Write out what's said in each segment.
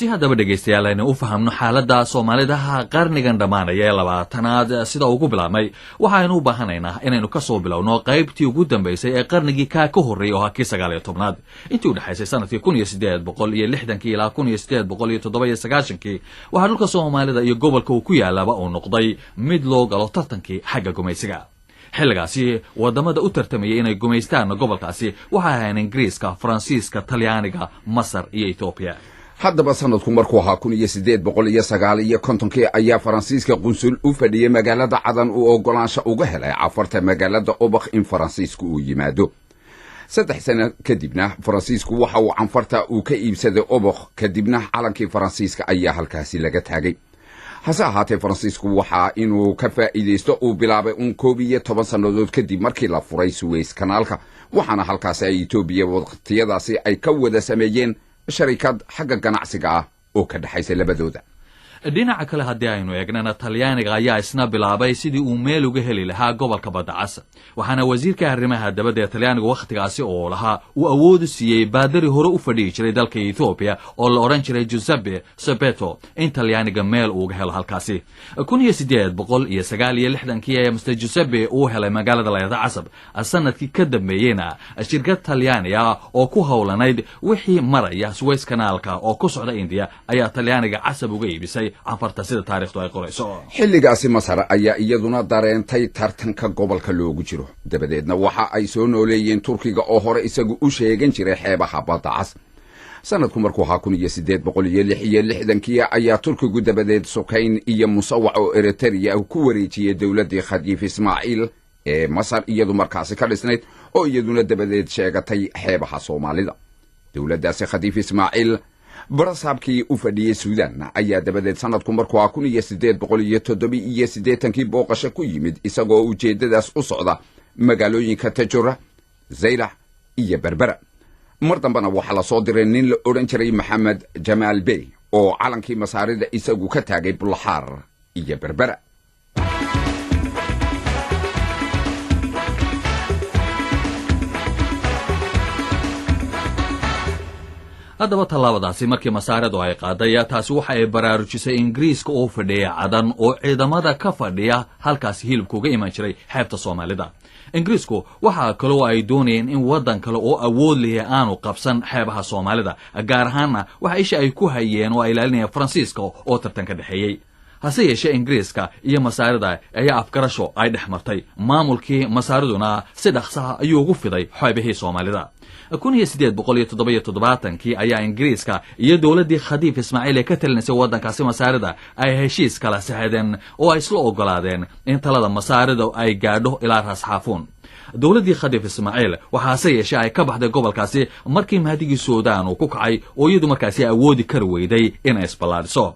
si haddaba dhegaystayaal aynu u fahamno xaaladda Soomaalidaha qarnigan dhamaanaya ee 20aad sida ugu bilaabmay waxaanu u baahanaynaa inaynu ka soo bilowno qaybtii ugu dambeysay ee qarnigii ka horreeyay oo hakii 19aad intii u dhaxaysay sanadkii 1860 ilaa 1897 waxa dhulka Soomaalida iyo gobolka uu ku yaalaba uu noqday mid loo galo tartankii xagga gumaysiga xilligaasi wadamada u tartamayay inay gumaystaan gobolkaasi waxa ahayn Ingiriiska, Faransiiska, Talyaaniga, Masar iyo Ethiopia. haddaba sanadku markuu ahaa 1859 ayaa Faransiiska qunsul u fadhiyay magaalada Cadan uu ogolaansho uga helay cafarta magaalada Obakh in Faransiisku uu yimaado. 3 sano kadibna Faransiisku waxa uu canfarta uu ka iibsaday Obakh kadibna calankii Faransiiska ayaa halkaasi laga taagay. hase ahaatee Faransiisku waxa inuu ka faa'iideysto uu bilaabay 11 sanadood kadib markii la furay Suez kanaalka waxaana halkaas ay Ethiopia waqtiyadaasi ay ka wada sameeyeen sharikad xagga ganacsiga ah oo ka dhaxaysa labadooda. dhinaca kale haddii aynu eegnana Talyaaniga ayaa isna bilaabay sidii uu meel uga heli lahaa gobolka Badda Cas waxaana wasiirka arrimaha dibadda ee Talyaaniga waqtigaasi oo lahaa uu awood siiyay baadari hore u fadhiyi jiray dalka Ethiopia oo la oran jiray Giuseppe Sapeto in Talyaaniga meel uga helo halkaasi 1869 ayaa Mr. Giuseppe uu helay magaalada Layada Casab sanadkii ka dambeeyayna shirkad Talyaaniga oo ku hawlanayd wixii maraya Suez kanaalka oo ku socda India ayaa Talyaaniga Casab uga iibisay canfarta sida taariikhdu ay qorayso. xilligaasi Masar ayaa iyaduna dareentay tartanka gobolka loogu jiro dabadeedna waxa ay soo nooleeyeen Turkiga oo hore isagu u sheegan jiray xeebaha Badda Cas. sanadku markuu ahaa 1866 ayaa Turkigu dabadeed Sokayn iyo Musawac oo Eritrea ku wareejiyay dawladii Khadiif Ismaaciil ee Masar iyadu markaasi ka dhisnayd oo iyaduna dabadeed sheegatay xeebaha Soomaalida. dawladdaasi Khadiif Ismaaciil barasaabkii u fadhiyay Suudaan ayaa dabadeed sanadku markuu ahaa 1887 booqasho ku yimid isagoo ujeedadaas u socda magaalooyinka Tajura, Zaylac iyo Berbera. mar dambana waxa la soo diray nin la oran jiray Maxamed Jamaal Bey oo calankii Masaarida isagu ka taagay Bulaxaar iyo Berbera. haddaba tallaabadaasi markii Masaaridu ay qaaday taasi waxa ay baraarujisay Ingiriiska oo fadhiya Cadan oo ciidamada ka fadhiya halkaas hilibku uga iman jiray xeebta Soomaalida. Ingiriisku waxa kale oo ay doonayeen in wadan kale oo awood leh aanu qabsan xeebaha Soomaalida gaar ahaan waxa isha ay ku hayeen oo ay ilaalinayeen Faransiiska oo tartan ka dhaxeeyay. hase yeeshee Ingiriiska iyo Masaarida ayaa afgarasho ay dhexmartay maamulkii Masaariduna si dhaqso ah ayuu ugu fiday xeebihii Soomaalida. 1877 ayaa Ingiriiska iyo dawladii Khadiif Ismaaciil ee ka talinaysay wadankaasi Masaarida ay heshiis kala saxeedeen oo ay isla ogolaadeen in talada Masaarida ay gaadho ilaa Ras Xaafuun. dawladii Khadiif Ismaaciil waxa yeeshay ay ka baxday gobolkaasi markii mahdigii Suudaan uu ku kacay oo iyadu markaasi awoodi kar weyday in ay isbalaadhiso.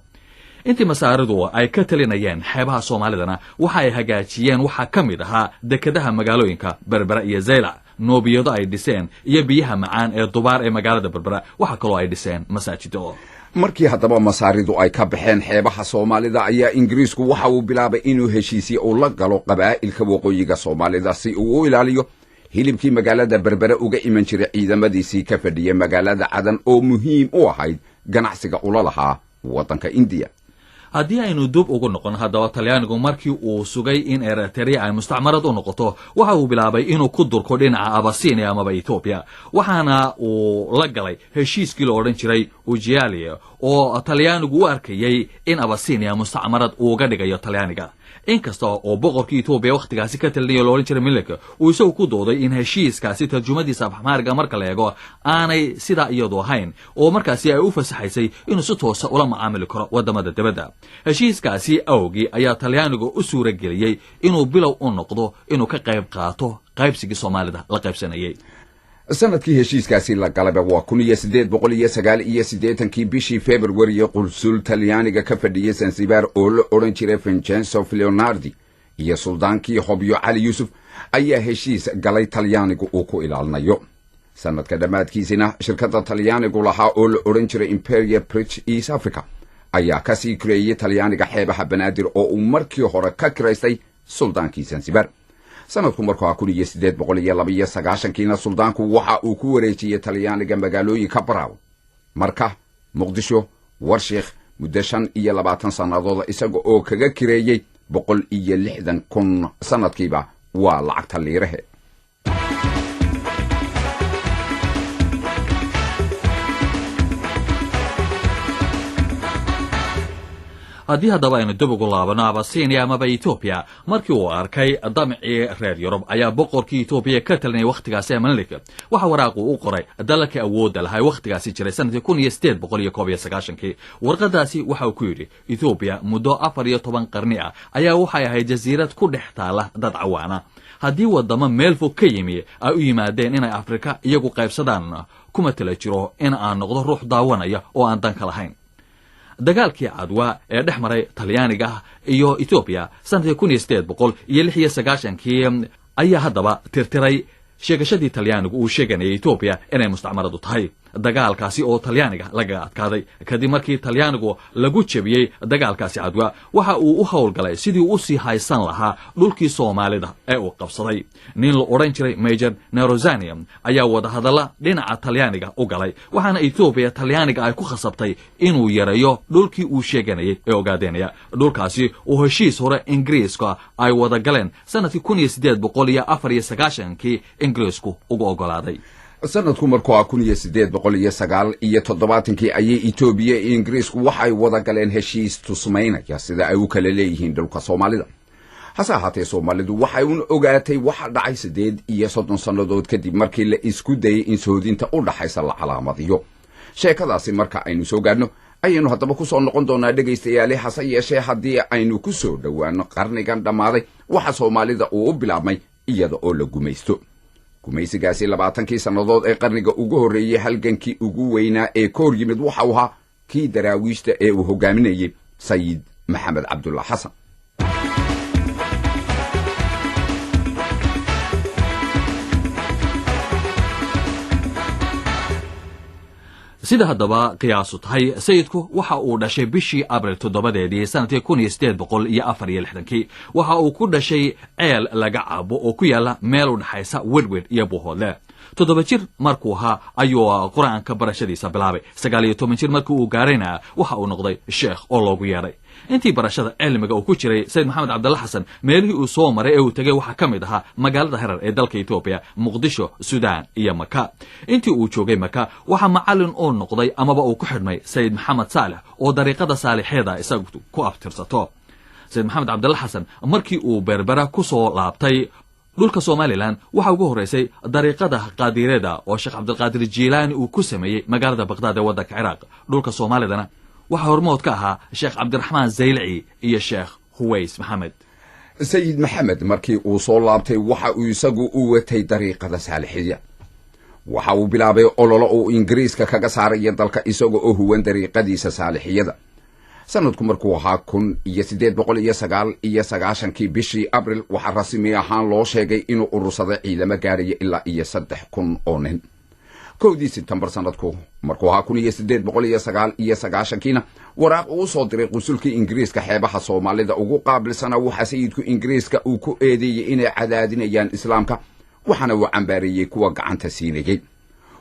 intii Masaaridu ay ka talinayeen xeebaha Soomaalidana waxa ay hagaajiyeen waxa kamid ahaa dekedaha magaalooyinka Berbera iyo Zaylac, noobiyado ay dhiseen iyo biyaha macaan ee Dubaar ee magaalada Berbera waxa kale oo ay dhiseen masaajido. markii haddaba Masaaridu ay ka baxeen xeebaha Soomaalida ayaa Ingiriisku waxa uu bilaabay inuu heshiisiyo oo la galo qabaa'ilka waqooyiga Soomaalida si uu u ilaaliyo hilibkii magaalada Berbera uga iman jiray ciidamadiisii ka fadhiyay magaalada Cadan oo muhiim u ahayd ganacsiga ula lahaa wadanka India. haddii aynu dub ugu noqon haddaba Talyaanigu markii uu sugay in Eritrea ay mustacmarad u noqoto waxa uu bilaabay inuu ku durko dhinaca Abyssinia ama Ethiopia waxaana uu la galay heshiiskii la oran jiray Ujialia oo Talyaanigu u arkayay in Abyssinia mustacmarad uga dhigayo Talyaaniga. inkasta oo boqorkii Ethiopia waqtigaasi ka talinay loo oran jiray Melek uu isagu ku dooday in heshiiskaasi tarjumadiisa Afxmaariga marka la eego aanay sida iyadu ahayn oo markaasi ay u fasaxaysay inuu si toos ah ula macaamili karo wadamada dibadda. heshiiskaasi awgi ayaa Talyaanigu u suura geliyay inuu bilow u noqdo inuu ka qayb qaato qaybsigii Soomaalida la qaybsanayay. sanadkii heshiiskaasi la galay waa 1889 bishii February qunsul Talyaaniga ka fadhiyay Zanzibar oo la oran jiray Vincenzo Leonardi iyo suldaankii Hobyo Ali Yusuf ayaa heshiis galay Talyaanigu uu ku ilaalinayo. sanadka dhamaadkiisina shirkadda Talyaanigu lahaa oo la oran jiray Imperial Bridge East Africa ayaa ka sii kireeyay Talyaaniga xeebaha Banaadir oo uu markii hore ka kireystay suldaankii Zanzibar. sanadku markuu 1892 suldaanku waxa uu ku wareejiyay Talyaaniga magaalooyinka Baraaw, Marka, Muqdisho, warsheekh muddo 25 sannadood isaga oo kaga kireeyey 160,000 sanadkiiba waa lacagta liirahe. haddii haddaba aynu dib ugu laabano abasiiniya amaba etoobiya markii uu arkay damcii reer yurub ayaa boqorkii etoobiya ka talinaya wakhtigaasi emalik waxa waraaqu u qoray dalalka awoodda lahaa wakhtigaasi jiray sanadkii 1891 warqadaasi waxa uu ku yidhi etoobiya muddo 14 qarni ah ayaa waxay ahayd jasiirad ku dhex taala dad cawaana haddii wadamo meel fog ka yimi ay u yimaadeen inay afrika iyagu qaybsadaan kuma tala jiro in aan noqdo ruux daawanaya oo aan danka lahayn. dagaalkii cadwa ee dhex maray talyaaniga iyo etoobiya sanadkii 1896 ayaa haddaba tirtiray sheegashadii talyaanigu uu sheeganayay etoobiya inay mustacmaradu tahay. dagaalkaasi oo talyaaniga laga adkaaday kadib markii talyaanigu lagu jebiyey dagaalkaasi cadwa waxa uu u howlgalay sidii u sii haysan lahaa dhulkii soomaalida ee uu qabsaday. nin la odhan jiray major nerozanium ayaa wadahadalla dhinaca talyaaniga u galay waxaana etoobiya talyaaniga ay ku khasabtay inuu yareeyo dhulkii uu sheeganayay ee ogaadenaya. dhulkaasi oo heshiis hore ingiriiska ay wada galeen sanadkii 1894 ingiriisku uga ogolaaday. sanadku markuu 1897 ayay Itoobiya iyo Ingiriisku waxay wada galeen heshiis tusmaynaya sida ay u kala leeyihiin dhulka Soomaalida. hase ahaatee Soomaalidu waxay u ogaatay waxa dhacay 38 sannadood kadib markii la isku dayay in soodinta u dhaxaysa la calaamadiyo. sheekadaasi marka aynu soo gaadhno ayaynu haddaba ku soo noqon doonaa dhegaystayaal hase yeeshee haddii aynu ku soo dhawaano qarnigan dhammaaday waxa Soomaalida uu u bilaabmay iyada oo la gumaysto. gumaysigaasi 20 sannadood ee qarniga ugu horeeyay halgankii ugu weynaa ee koor yimid waxa uu ahaa kii daraawiishta ee uu hogaaminayay sayid maxamed cabdulla xasan. sida haddaba qiyaasu tahay sayidku waxa uu dhashay bishii abril 7 sanadkii 1864 waxa uu ku dhashay ceel laga cabo oo ku yaala meel u dhaxaysa wedwed iyo buuhoodle. 7 jir markuu ahaa ayuu quraanka barashadiisa bilaabay. 19 jir markii uu gaarayna waxa uu noqday sheekh oo loogu yeeray. intii barashada cilmiga uu ku jiray sayid maxamed cabdulla xasan meelihii uu soo maray ee uu tagay waxa ka mid ahaa magaalada Harar ee dalka Itoobiya, Muqdisho, Suudaan iyo Maka. intii uu joogay Maka waxa macallin oo noqday amaba uu ku xidhmay sayid maxamed saalex oo dariiqada saalixeeda isagu ku abtirsato. sayid maxamed cabdulla xasan markii uu berbera ku soo laabtay dhulka Somaliland waxa ugu horeysay dariiqada qaadireeda oo Sheekh Cabdulqaadir Jiilaani uu ku sameeyay magaalada Baghdad ee waddanka Ciraaq. dhulka Soomaalidana waxa hormood ka ahaa Sheekh Cabdiraxmaan Zaylaci iyo Sheekh Huways Maxamed. sayid maxamed markii uu soo laabtay waxa uu isagu u watay dariiqada saalixiyada. waxa uu bilaabay ololo uu Ingiriiska kaga saaray dalka isaga oo huwan dariiqadiisa saalixiyada. sanadku markuu ahaa 1899 bishii abril waxa rasmi ahaan loo sheegay inuu urursaday ciidamo gaaraya ilaa 3,000 oo nin. 1 September sanadku markuu ahaa 1899 waraaq uu soo diray qusulkii Ingiriiska xeebaha Soomaalida ugu qaabilsana waxa sayidku Ingiriiska uu ku eedeeyay inay cadaadinayaan islaamka waxana uu cambaariyay kuwa gacanta siinayay.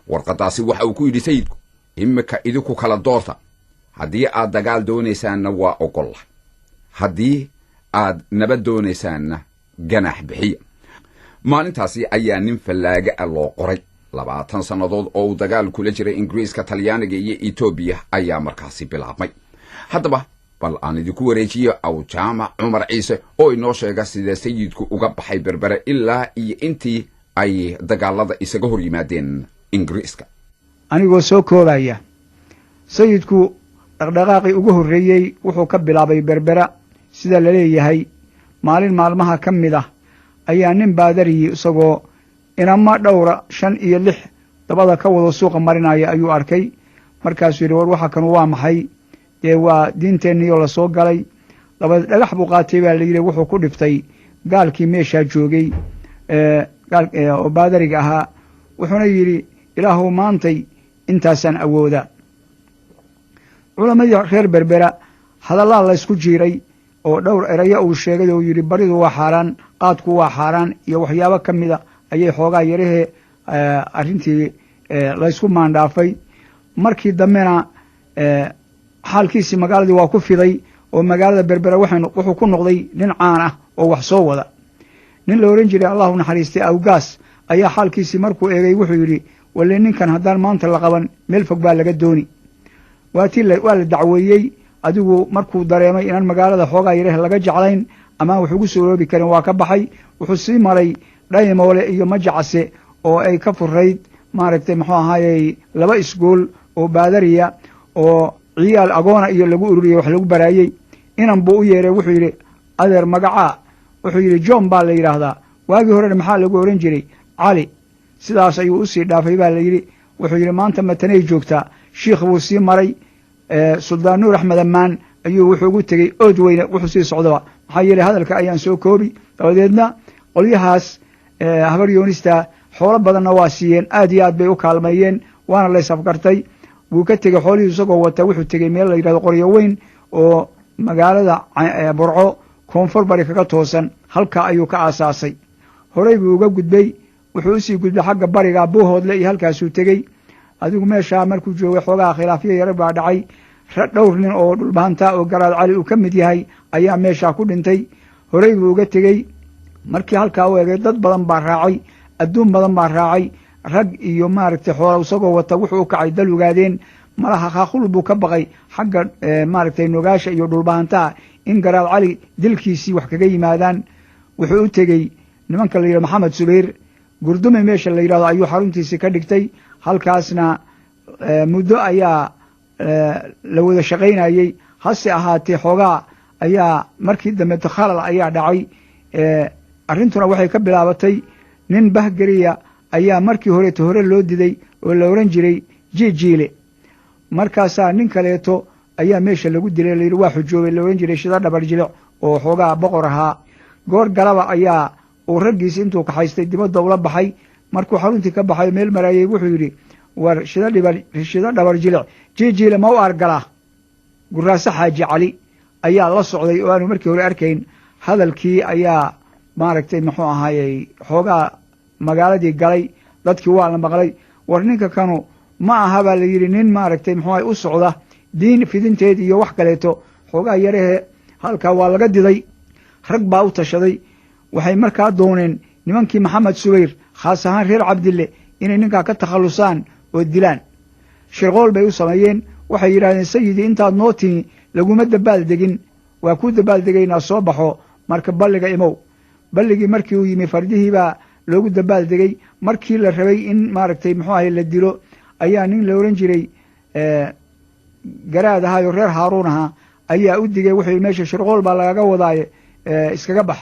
warqadaasi waxa uu ku yidhi sayidku imika idinku kala doorta haddii aad dagaal doonaysaanna waa ogol haddii aad nabad doonaysaanna ganax bixiya. maalintaasi ayaa nin fallaaga loo qoray. 20 sannadood oo uu dagaal kula jiray Ingiriiska, Talyaaniga iyo Itoobiya ayaa markaasi bilaabmay. haddaba bal aan idinku wareejiyo aw jaamac Cumar Ciise oo inoo sheega sida sayidku uga baxay berbera ilaa iyo intii ay dagaalada isaga hor yimaadeen Ingiriiska. anigoo soo koobaya sayidku dhaqdhaqaaqii ugu horeeyay wuxuu ka bilaabay berbera sida la leeyahay maalin maalmaha ka mid ah ayaa nin baadariyi isagoo inama dhowra 5 iyo 6 dabada ka wada suuqa marinaya ayuu arkay. markaasuu yidhi war waxa kan waa maxay? dee waa diinteenniyo la soo galay. labada dhagax buu qaatay baa la yidhi wuxuu ku dhiftay gaalkii meeshaa joogay oo baadariga ahaa. wuxuuna yidhi ilaahow maantay intaasaan awooda. culamadii reer berbera hadallaa la isku jiiray oo dhowr erayo uu sheegay oo yidhi baridu waa xaaraan, qaadku waa xaaraan iyo waxyaabo ka mida ayay xoogaa yarahee arrintii la isku maandhaafay. markii dambena xaalkiisii magaaladii waa ku fiday oo magaalada berbera wuxuu ku noqday nin caan ah oo wax soo wada. nin la ohan jiray allahu naxariistay awgaas ayaa xaalkiisii markuu eegay wuxuu yidhi walle ninkan haddaan maanta la qaban meel fog baa laga dooni. waa la dacweeyey, adigu markuu dareemay inaan magaalada xoogaa yareh laga jeclayn amaan wax ugu soo roobi karin waa ka baxay. wuxuu sii maray dhaymoole iyo majacase oo ay ka furayd maaragtay muxuu ahaayey 2 iskuul oo baadariya oo ciyaal agoona iyo lagu ururiyey wax lagu baraayey. inan buu u yeeray wuxuu yidhi adeer magacaa, wuxuu yidhi john baa la yidhaahdaa, waagii horena maxaa lagu ohan jiray cali. sidaas ayuu usii dhaafay baa la yidhi. wuxuu yidhi maanta matanay joogtaa. shiikh buu sii maray suldaan nuur axmed ammaan ayuu wuxuu ugu tegey ood weyne wuxuu sii socdaba, maxaa yeelay hadalka ayaan soo koobi. dabadeedna qolyahaas habar yoonista xoolo badanna waa siiyeen, aad iyo aad bay u kaalmeeyeen, waana laysafgartay. wuu ka tegey xoolihii isagoo wata wuxuu tegey meel la yidhahdo qoryo weyn oo magaalada burco koonfur bari kaga toosan, halkaa ayuu ka aasaasay. horey buu uga gudbay, wuxuu usii gudbay xagga bariga buuhoodle iyo halkaasuu tegey. adigu meeshaa markuu joogay xoogaha khilaafyo yar baa dhacay. dhowr nin oo dhulbahantaa oo garaad cali uu ka mid yahay ayaa meeshaa ku dhintay. horey buu uga tegey. markii halkaa u egay dad badan baa raacay, adduun badan baa raacay, rag iyo maaragtay xoola isagoo wata wuxuu u kacay dal ogaadeen. malaha kaaqul buu ka baqay xagga maaragtay nogaasha iyo dhulbahantaa in garaad cali dilkiisii wax kaga yimaadaan. wuxuu u tegey nimanka la yidhahdo maxamed subayr gurdume meesha la yidhahdo ayuu xaruntiisii ka dhigtay. halkaasna muddo ayaa la wada shaqaynayey. hase ahaatee xoogaa ayaa markii dambe takhalal ayaa dhacay. arrintuna waxay ka bilaabatay nin bahgeriya ayaa markii hore loo diday oo la ohan jiray jijiile. markaasaa nin kaleeto ayaa meesha lagu dilay, layidhi waa xujoobay, la ohan jiray shida dhabar jilic oo xoogaa boqor ahaa. goor galaba ayaa uu raggiisi intuu kaxaystay dibadda ula baxay. markuu xaruntii ka baxay meel maraayey wuxuu yidhi war shida dhabar jilic jijiile ma u argalaa. guraase xaaji cali ayaa la socday oo aanu markii hore arkayn. hadalkii ayaa maaragtay muxuu ahaayey xoogaa magaaladii galay, dadkii waa la maqlay. war ninka kanu ma aha baa la yidhi nin maaragtay muxuu ahay u socda diin fidinteed iyo wax kaleeto. xoogaa yarehe halkaa waa laga diday. rag baa u tashaday. waxay markaa dooneen nimankii maxamed subayr khaas ahaan reer cabdille inay ninkaa ka takhallusaan oo dilaan. shirqool bay u sameeyeen. waxay yidhahdeen sayidii intaad noo timi laguma dabaal degin, waa kuu dabaaldegaynaa soo baxo marka balliga imow. balligii markii uu yimi fardihii baa loogu dabaal degey. markii la rabay in maaragtay muxuu ahay la dilo ayaa nin la ohan jiray garaad ahaayo reer haaruun ahaa ayaa u digay. wuxuu meesha shirqool baa lagaga wadaaye iskaga bax.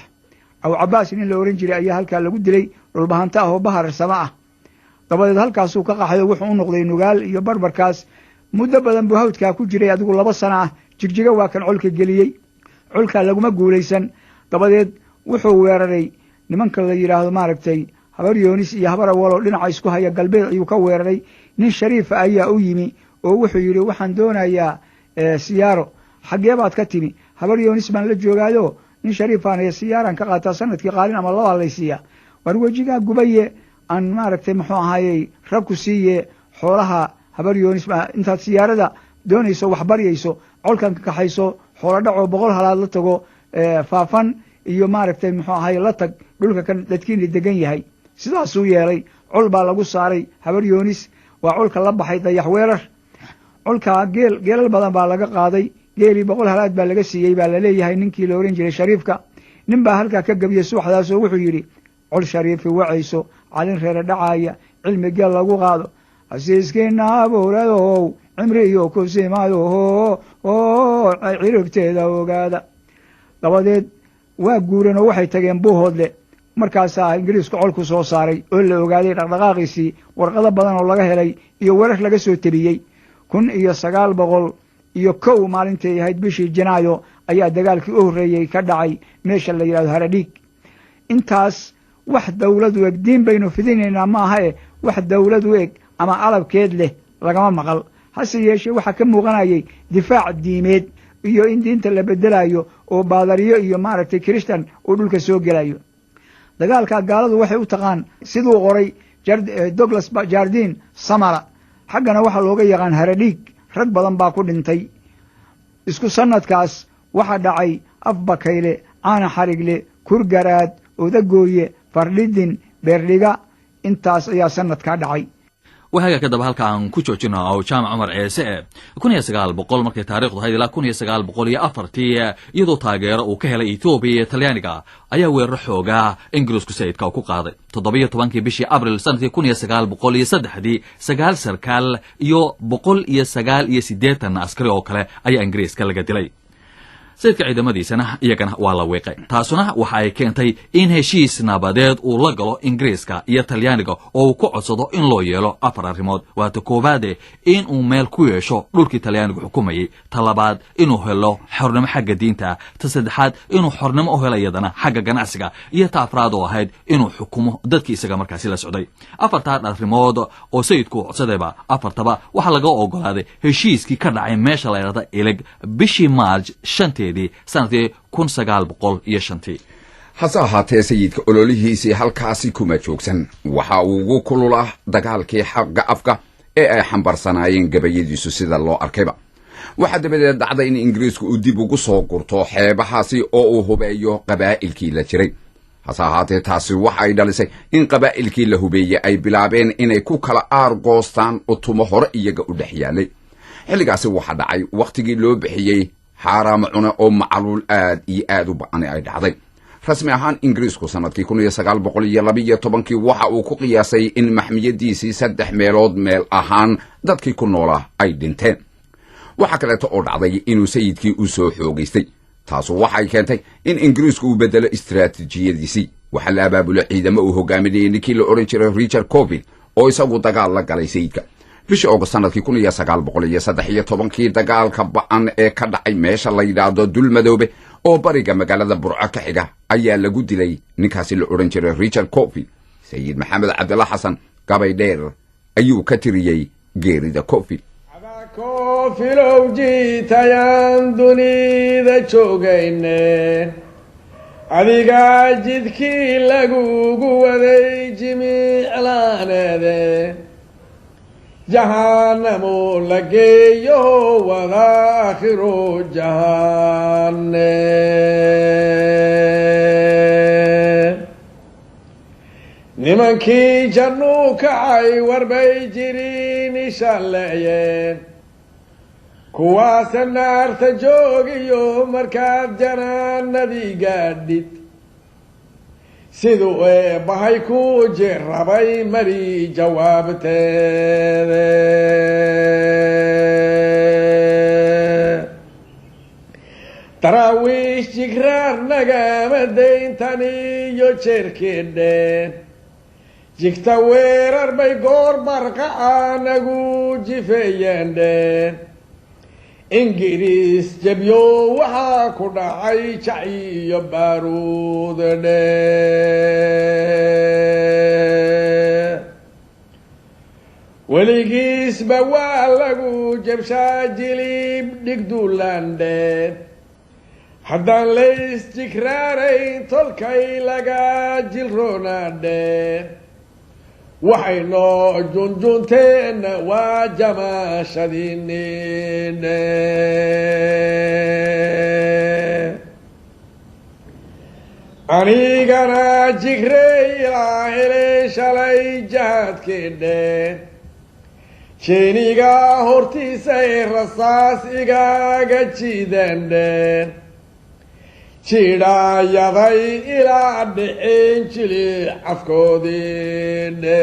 aw cabaas nin la ohan jiray ayaa halkaa lagu dilay, dhulbahanta ah oo baharsama ah. dabadeed halkaasuu ka qaxayo wuxuu u noqday nugaal iyo barbarkaas. muddo badan buu hawdkaa ku jiray, adigu 2 sano ah. jigjiga waa kan colka geliyey. colkaa laguma guulaysan. dabadeed wuxuu weeraray nimanka la yidhaahdo maaragtay habar yoonis iyo habar awaloo dhinaca isku haya galbeed ayuu ka weeraray. nin shariifa ayaa u yimi oo wuxuu yidhi waxaan doonayaa siyaaro. xaggee baad ka timi? habar yoonis baan la joogaayo nin shariifaan siyaaran ka qaataa sanadkii qaalin ama 2 laysiiya. war wejigaa gubaye aan maaragtay muxuu ahaayey rag ku siiye xoolaha habar yoonis intaad siyaarada doonayso wax baryayso colkan ka kaxayso xoolo dhacoo 100 halaad la tago faafan iyo maaragtay muxuu ahaye la tag dhulka kan dadkiina degan yahay. sidaasuu yeelay. col baa lagu saaray habar yoonis. waa colka la baxay dayax weerar. colkaa geelal badan baa laga qaaday. geelii 100 halaad baa laga siiyey baa laleeyahay ninkii la ohan jiray shariifka. nin baa halkaa ka gebiyey subaxdaasoo wuxuu yidhi col shariifi wacayso calin reere dhacaaya cilmi geel lagu qaado hasiiskiina abuuradow cimri iyo kusimayo ciribteeda ogaada. dabadeed waa guureen oo waxay tageen buuhoodle. markaasaa ingiriisku colku soo saaray oo la ogaaday dhaqdhaqaaqiisii. warqado badan oo laga helay iyo warar laga soo tebiyey. 1901 maalintay ahayd bishii janaayo ayaa dagaalkii u horreeyey ka dhacay meesha la yidhahdo haradhiig. intaas wax dawlad u eg diin baynu fidinaynaa ma aha wax dawlad u eg ama alabkeed leh lagama maqal. hase yeeshee waxaa ka muuqanayay difaac diimeed iyo in diinta la bedelayo oo baadariyo iyo maaragtay kiristan uu dhulka soo gelayo. dagaalkaa gaaladu waxay u taqaan siduu qoray Douglas Jardine Samara. xaggana waxaa looga yaqaan haradhiig. rag badan baa ku dhintay. isku sannadkaas waxaa dhacay afbakayle caana xarigle kurgaraad odagooye fardhidin beerdhiga intaas ayaa sannadkaa dhacay وهاجا كدب هالكا عن كوتشو جنا أو جامع عمر عيسى كون يسقال بقول مركي تاريخ هاي لا كون يسقال بقول يا أفرتي يدو تاجر وكهلا إيثيوبيا تليانيكا أيا ويرحوجا إنجلس كسيد كاوكو قاضي تضبية طبانكي بشي أبريل سنة كون يسقال بقول يسدح دي سقال سركال يو بقول يسقال يسديت الناس كريو كلا أي إنجليز كلا قدلي sayidka ciidamadiisana iyagana waa la weeqay taasuna waxa ay keentay in heshiis nabadeed uu la galo ingiriiska iyo talyaaniga oo uu ku codsado in loo yeelo afar arrimood waata koowaade in uu meel ku yeesho dhulkii talyaanigu xukumayay talabaad inuu helo xornimo xagga diinta ta saddexaad inuu xornimo u helo iyadana xagga ganacsiga iyo ta afraad oo ahayd inuu xukumo dadkii isaga markaasi la socday afartaa arrimood oo sayidku codsadayba afartaba waxa laga ogolaaday heshiiskii ka dhacay meesha la yiraahdo ilig bishii March 5 sanadkii 1905 hase ahaatee sayidka ololihiisii halkaasi kuma joogsan waxa uu ugu kulula dagaalkii xagga afka ee ay xambarsanaayeen gabayadiisu sida loo arkayba waxa dabadeed dhacday in ingiriisku uu dib ugu soo gurto xeebahaasi oo uu hubeeyo qabaa'ilkii la jiray hase ahaatee taasi waxa ay dhalisay in qabaa'ilkii la hubeeyey ay bilaabeen inay ku kala aargoostaan utumo hore iyaga u dhex yaalay xilligaasi waxa dhacay waqtigii loo bixiyey حرام عنا معلول آد وبعني أي دعدي رسمي أهان إنجليزكو سنة كي كونوا يسقال بقول يلبية طبعا كي وحا وكو قياسي إن محمية ديسي سدح ميلود ميل أهان داد كي كونوا أي دينتين وحا كلا تقول دعدي إنو سيد كي أسو حوغيستي تاسو وحا كانتي إن إنجليزكو بدل استراتيجية ديسي وحا لابابو لعيدة مأوهو قامدين كي لأورنشر ريتشارد كوفيل أو يساقو دقال لك علي سيدك bishii August sanadkii 1913 dagaalka ba'an ee ka dhacay meesha la yiraahdo Dulmadoobe oo bariga magaalada Burco ka xiga ayaa lagu dilay ninkaasi la oran jiray Richard Coffey Sayid Maxamed Cabdullah Xasan gabay dheer ayuu ka tiriyay geerida Coffey Coffey loo jiitayaan dunida joogayne adiga jidkii lagugu waday jimiclaanade جهنم لقيه وآخر جهنم نمكي جنوك عي وربي جرين شلعين كواس النار تجوغي يوم مركات جنان ندي قادت sidoo bahay ku jirabay mari jawaabteeda tarawiish jigraar nagama deyntani iyo jeerkeedhe jigta weerar bay goor barqa anagu jifeeyande ingiriis jabyo waxa ku dhacay jaciyo baaruudne weligiis ba waa lagu jabshaa jilib dhigduulande haddaan lays jikraarayn tolkay laga jilroonande waxayno junjunteena waa jamaashadiinine anigana jigrey ilaa helay shalay jahaadkeedhe jeeniga hortiisay rasaas igaga jiidandhe jidhaayaday ilaa dhicin jili cafkoodiine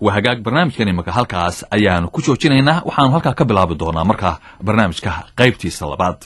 وهجاك برنامجكني مكا هالكاس أيان كوشو تشينينا وحانو هالكا كبلابو دونا مركا برنامجكا قيبتي الصلبات